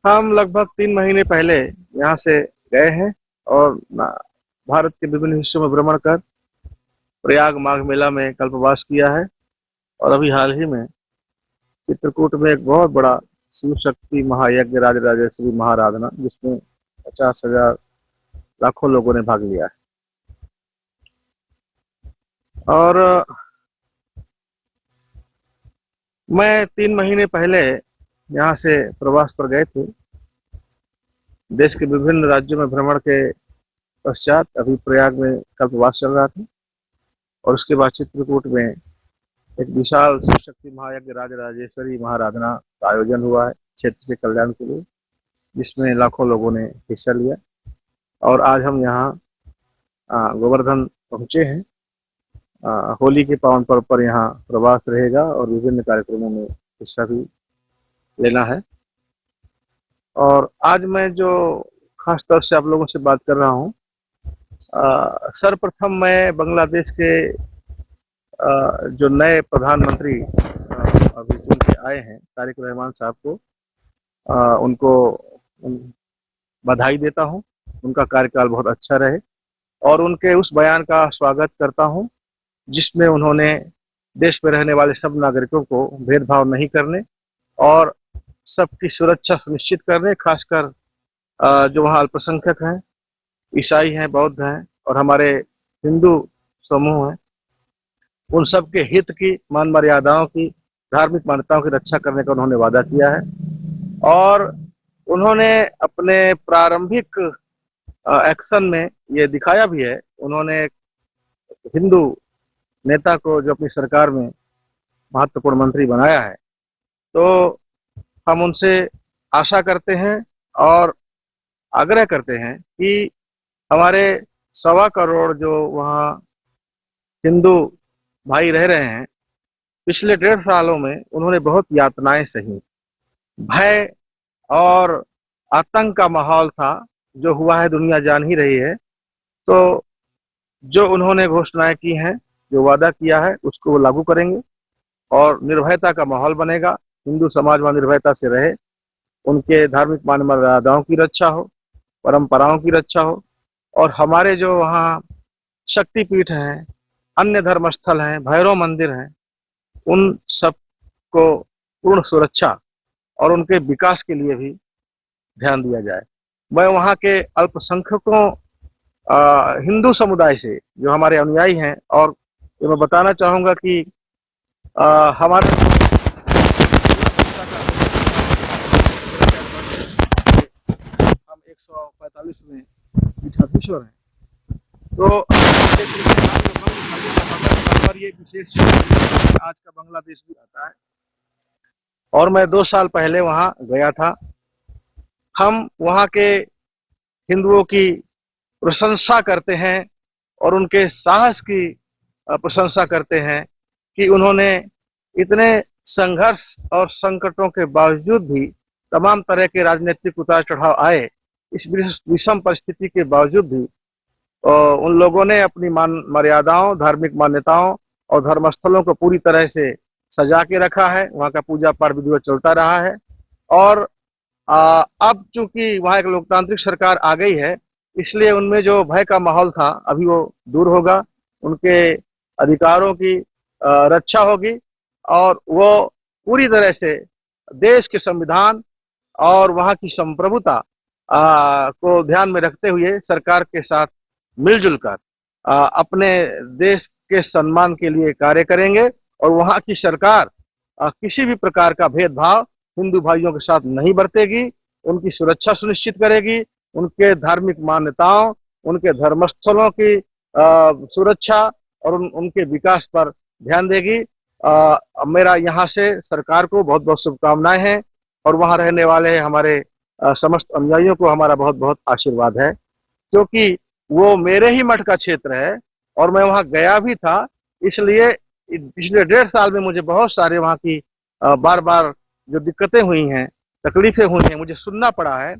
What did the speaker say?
हम लगभग 3 महीने पहले यहाँ से गए हैं और भारत के विभिन्न हिस्सों में भ्रमण कर प्रयाग माघ मेला में कल्पवास किया है। और अभी हाल ही में चित्रकूट में एक बहुत बड़ा शिव शक्ति महायज्ञ राजराजेश्वरी महाराधना, जिसमें 50,000 लाखों लोगों ने भाग लिया है। और मैं 3 महीने पहले यहाँ से प्रवास पर गए थे। देश के विभिन्न राज्यों में भ्रमण के पश्चात अभी प्रयाग में कल्पवास चल रहा था और उसके बाद चित्रकूट में एक विशाल शिव शक्ति महायज्ञ राजराजेश्वरी महाराधना का आयोजन हुआ है क्षेत्र के कल्याण के लिए, जिसमें लाखों लोगों ने हिस्सा लिया। और आज हम यहाँ गोवर्धन पहुँचे हैं। होली के पावन पर्व पर यहाँ प्रवास रहेगा और विभिन्न कार्यक्रमों में हिस्सा भी लेना है। और आज मैं जो खास तौर से आप लोगों से बात कर रहा हूँ, सर्वप्रथम मैं बांग्लादेश के जो नए प्रधानमंत्री अभी चुन के आए हैं तारिक रहमान साहब को, उनको बधाई देता हूं। उनका कार्यकाल बहुत अच्छा रहे और उनके उस बयान का स्वागत करता हूं जिसमें उन्होंने देश में रहने वाले सब नागरिकों को भेदभाव नहीं करने और सबकी सुरक्षा सुनिश्चित करने, खासकर जो वहाँ अल्पसंख्यक हैं, ईसाई हैं, बौद्ध हैं और हमारे हिंदू समूह हैं, उन सब के हित की, मान मर्यादाओं की, धार्मिक मान्यताओं की रक्षा करने का उन्होंने वादा किया है। और उन्होंने अपने प्रारंभिक एक्शन में ये दिखाया भी है। उन्होंने हिंदू नेता को जो अपनी सरकार में महत्वपूर्ण मंत्री बनाया है, तो हम उनसे आशा करते हैं और आग्रह करते हैं कि हमारे 1.25 करोड़ जो वहाँ हिंदू भाई रह रहे हैं, पिछले 1.5 सालों में उन्होंने बहुत यातनाएं सही। भय और आतंक का माहौल था, जो हुआ है दुनिया जान ही रही है। तो जो उन्होंने घोषणाएं की हैं, जो वादा किया है, उसको वो लागू करेंगे और निर्भयता का माहौल बनेगा। हिंदू समाज वहाँ निर्भयता से रहे, उनके धार्मिक मान मर्यादाओं की रक्षा हो, परंपराओं की रक्षा हो और हमारे जो वहाँ शक्तिपीठ हैं, अन्य धर्म स्थल हैं, भैरव मंदिर हैं, उन सब को पूर्ण सुरक्षा और उनके विकास के लिए भी ध्यान दिया जाए। मैं वहाँ के अल्पसंख्यकों हिंदू समुदाय से जो हमारे अनुयायी हैं, और ये मैं बताना चाहूँगा कि हमारे हम 145वें पीठाधीश्वर हैं, तो पर ये विशेष आज का बांग्लादेश भी आता है। और मैं 2 साल पहले वहाँ गया था। हम वहाँ के हिंदुओं की प्रशंसा करते हैं और उनके साहस की प्रशंसा करते हैं कि उन्होंने इतने संघर्ष और संकटों के बावजूद भी, तमाम तरह के राजनीतिक उतार चढ़ाव आए, इस विषम परिस्थिति के बावजूद भी उन लोगों ने अपनी मर्यादाओं, धार्मिक मान्यताओं और धर्मस्थलों को पूरी तरह से सजा के रखा है। वहाँ का पूजा पाठ विधिवत चलता रहा है। और अब चूंकि वहाँ एक लोकतांत्रिक सरकार आ गई है, इसलिए उनमें जो भय का माहौल था अभी वो दूर होगा। उनके अधिकारों की रक्षा होगी और वो पूरी तरह से देश के संविधान और वहाँ की संप्रभुता को ध्यान में रखते हुए सरकार के साथ मिलजुल कर अपने देश के सम्मान के लिए कार्य करेंगे। और वहाँ की सरकार किसी भी प्रकार का भेदभाव हिंदू भाइयों के साथ नहीं बरतेगी, उनकी सुरक्षा सुनिश्चित करेगी, उनके धार्मिक मान्यताओं, उनके धर्मस्थलों की सुरक्षा और उनके विकास पर ध्यान देगी। मेरा यहाँ से सरकार को बहुत बहुत शुभकामनाएं हैं और वहाँ रहने वाले हमारे समस्त अनुयायियों को हमारा बहुत बहुत आशीर्वाद है, क्योंकि वो मेरे ही मठ का क्षेत्र है और मैं वहाँ गया भी था। इसलिए पिछले 1.5 साल में मुझे बहुत सारे वहाँ की बार बार जो दिक्कतें हुई हैं, तकलीफें हुई हैं, मुझे सुनना पड़ा है।